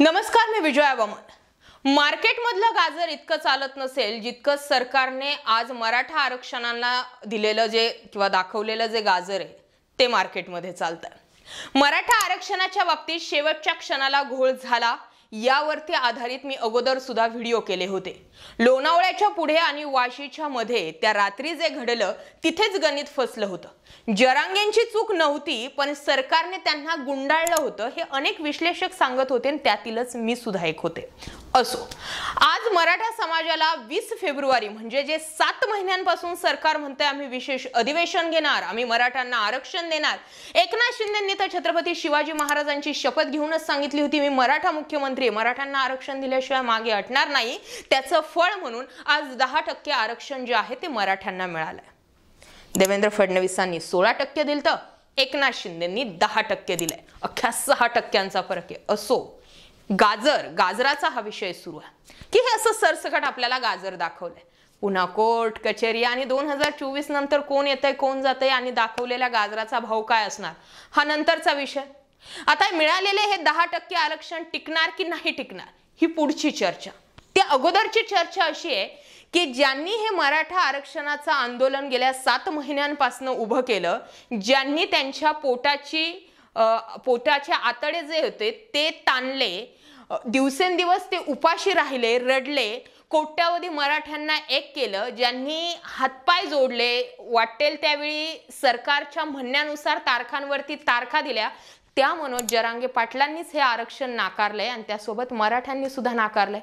नमस्कार, मी विजया वमन। मार्केटमधलं गाजर इतकं चालत नसेल जितकं सरकारने आज मराठा आरक्षणाला दिलेलं जे किंवा दाखवलेलं जे गाजर आहे ते मार्केटमध्ये चालतंय। मराठा आरक्षणाच्या बाबतीत शेवटच्या क्षणाला घोळ झाला यावरती आधारित मी अगोदर सुद्धा व्हिडिओ केले होते। लोणावळ्याच्या पुढे आणि वाशीच्या मध्ये त्या रात्री जे घडलं तिथेच गणित फसलं होतं। जरांगेंची चूक नव्हती, पण सरकारने त्यांना गुंडाळलं होतं हे अनेक विश्लेषक सांगत होते आणि त्यातीलच मी सुद्धा एक होते। असो, आज मराठा समाजाला 20 फेब्रुवारी म्हणजे जे 7 महिन्यांपासून सरकार म्हणते आम्ही विशेष अधिवेशन घेणार, आम्ही मराठ्यांना आरक्षण देणार। एकनाथ शिंदेंनी तर छत्रपती शिवाजी महाराजांची शपथ घेऊनच सांगितली होती मी मराठा मुख्यमंत्री, मराठ्यांना आरक्षण दिल्याशिवाय मागे हटणार नाही। त्याचं फळ म्हणून आज 10% आरक्षण जे आहे ते मराठ्यांना मिळालंय। देवेंद्र फडणवीसांनी 16% दिलं, एकनाथ शिंदेंनी 10% दिलंय। अख्ख्या 6%चा फरक आहे। असो, गाजराचा हा विषय सुरू आहे की हे असं सरसकट आपल्याला गाजर दाखवलंय। पुन्हा कोर्ट कचेरी आणि 2024 नंतर कोण येतंय कोण जातंय आणि दाखवलेल्या गाजराचा भाव काय असणार हा नंतरचा विषय। आता मिळालेले हे 10% आरक्षण टिकणार की नाही टिकणार ही पुढची चर्चा। त्या अगोदरची चर्चा अशी आहे की ज्यांनी हे मराठा आरक्षणाचं आंदोलन गेल्या 7 महिन्यांपासून उभं केलं, ज्यांनी त्यांच्या पोटाचे आतडे जे होते ते ताणले, दिवसेंदिवस ते उपाशी राहिले, रडले, कोट्यावधी मराठ्यांना एक केलं, ज्यांनी हातपाय जोडले, वाटेल त्यावेळी सरकारच्या म्हणण्यानुसार तारखांवरती तारखा दिल्या, त्या मनोज जरांगे पाटलांनीच हे आरक्षण नाकारलंय आणि त्यासोबत मराठ्यांनी सुद्धा नाकारलंय।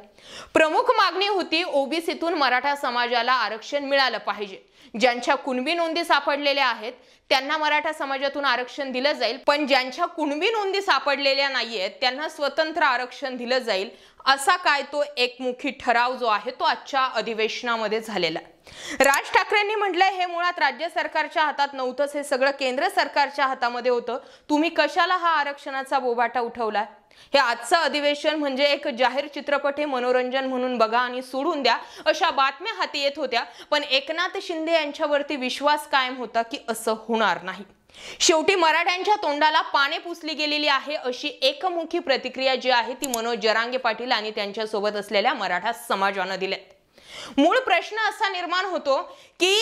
प्रमुख मागणी होती ओबीसीतून मराठा समाजाला आरक्षण मिळालं पाहिजे। ज्यांच्या कुणबी नोंदी सापडलेल्या आहेत त्यांना मराठा समाजातून आरक्षण दिलं जाईल, पण ज्यांच्या कुणबी नोंदी सापडलेल्या नाहीयेत त्यांना स्वतंत्र आरक्षण दिलं जाईल। असा काय तो एकमुखी ठराव जो आहे तो आजच्या अधिवेशनामध्ये झालेला आहे। राज ठाकरेंनी म्हटलंय हे मुळात राज्य सरकारच्या हातात नव्हतंच, हे सगळं केंद्र सरकारच्या हातामध्ये होतं। तुम्ही कशाला हा आरक्षणाचा बोबाटा उठवलाय? हे आजचं अधिवेशन म्हणजे एक जाहीर चित्रपट हे मनोरंजन म्हणून बघा आणि सोडून द्या अशा बातम्या हाती येत होत्या, पण एकनाथ शिंदे यांच्यावरती विश्वास कायम होता की असं होणार नाही। शेवटी मराठ्यांच्या तोंडाला पाने पुसली गेलेली आहे अशी एकमुखी प्रतिक्रिया जी आहे ती मनोज जरांगे पाटील आणि त्यांच्या सोबत असलेल्या मराठा समाजानं दिली। मूळ प्रश्न असा निर्माण होतो की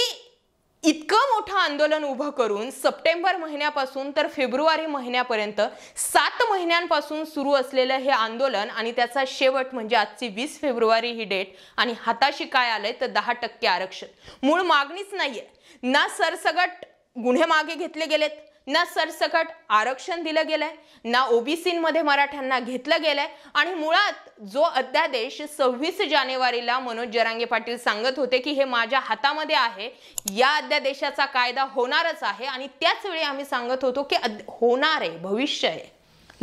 इतकं मोठं आंदोलन उभं करून सप्टेंबर महिन्यापासून तर फेब्रुवारी महिन्यापर्यंत 7 महिन्यांपासून सुरू असलेलं हे आंदोलन आणि त्याचा शेवट म्हणजे आजची 20 फेब्रुवारी ही डेट, आणि हाताशी काय आलंय तर 10% आरक्षण। मूळ मागणीच नाहीये, ना सरसगट गुन्हे मागे घेतले गेलेत, ना सरसकट आरक्षण दिलं गेलंय, ना ओबीसींमध्ये मराठ्यांना घेतलं गेलंय, आणि मुळात जो अध्यादेश 26 जानेवारीला मनोज जरांगे पाटील सांगत होते की हे माझ्या हातामध्ये आहे, या अध्यादेशाचा कायदा होणारच आहे, आणि त्याच वेळी आम्ही सांगत होतो की होणार आहे, भविष्य आहे।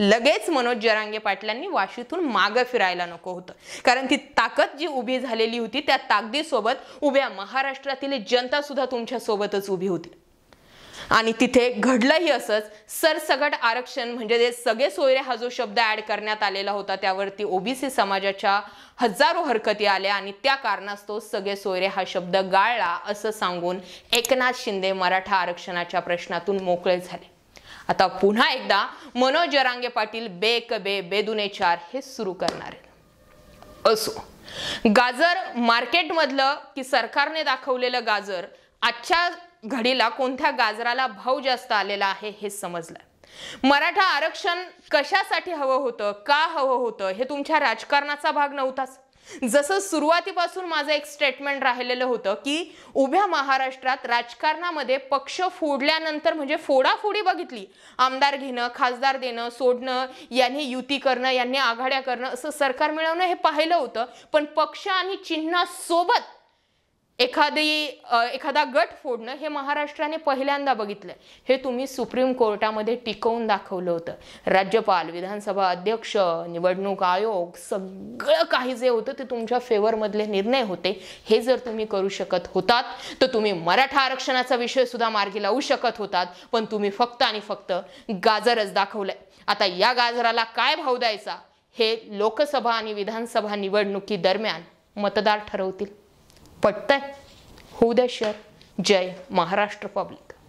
लगेच मनोज जरांगे पाटलांनी वाशीतून मागे फिरायला नको होतं, कारण ती ताकद जी उभी झालेली होती त्या ताकदीसोबत उभ्या महाराष्ट्रातील जनता सुद्धा तुमच्या सोबतच उभी होती। आणि तिथे घडलंही असंच। सरसगट आरक्षण म्हणजे जे सगळे सोयरे हा जो शब्द ऍड करण्यात आलेला होता त्यावरती ओबीसी समाजाच्या हजारो हरकती आल्या आणि त्या कारणास्तव सगळे सोयरे हा शब्द गाळला असं सांगून एकनाथ शिंदे मराठा आरक्षणाच्या प्रश्नातून मोकळे झाले। आता पुन्हा एकदा मनोज जरांगे पाटील बेदुने 4 हे सुरू करणार आहेत। असो, गाजर मार्केटमधलं की सरकारने दाखवलेलं गाजर, आजच्या घडीला कोणत्या गाजराला भाव जास्त आलेला आहे हे समजलं। मराठा आरक्षण कशासाठी हवं होतं, का हवं होतं हे तुमच्या राजकारणाचा भाग नव्हताच। जसं सुरुवातीपासून माझं एक स्टेटमेंट राहिलेलं होतं की उभ्या महाराष्ट्रात राजकारणामध्ये पक्ष फोडल्यानंतर म्हणजे फोडाफोडी बघितली, आमदार घेणं, खासदार देणं, सोडणं, यांनी युती करणं, यांनी आघाड्या करणं, असं सरकार मिळवणं हे पाहिलं होतं, पण पक्ष आणि चिन्हासोबत एखादा गट फोडणं हे महाराष्ट्राने पहिल्यांदा बघितलंय। हे तुम्ही सुप्रीम कोर्टामध्ये टिकवून दाखवलं होतं। राज्यपाल, विधानसभा अध्यक्ष, निवडणूक आयोग, सगळं काही जे होतं ते तुमच्या फेवर मधले निर्णय होते। हे जर तुम्ही करू शकत होतात तर तुम्ही मराठा आरक्षणाचा विषय सुद्धा मार्गी लावू शकत होतात, पण तुम्ही फक्त आणि फक्त गाजरच दाखवलंय। आता या गाजराला काय भाव द्यायचा हे लोकसभा आणि विधानसभा निवडणुकी दरम्यान मतदार ठरवतील। पटतंय? होऊ द्या शेअर। जय महाराष्ट्र पब्लिक।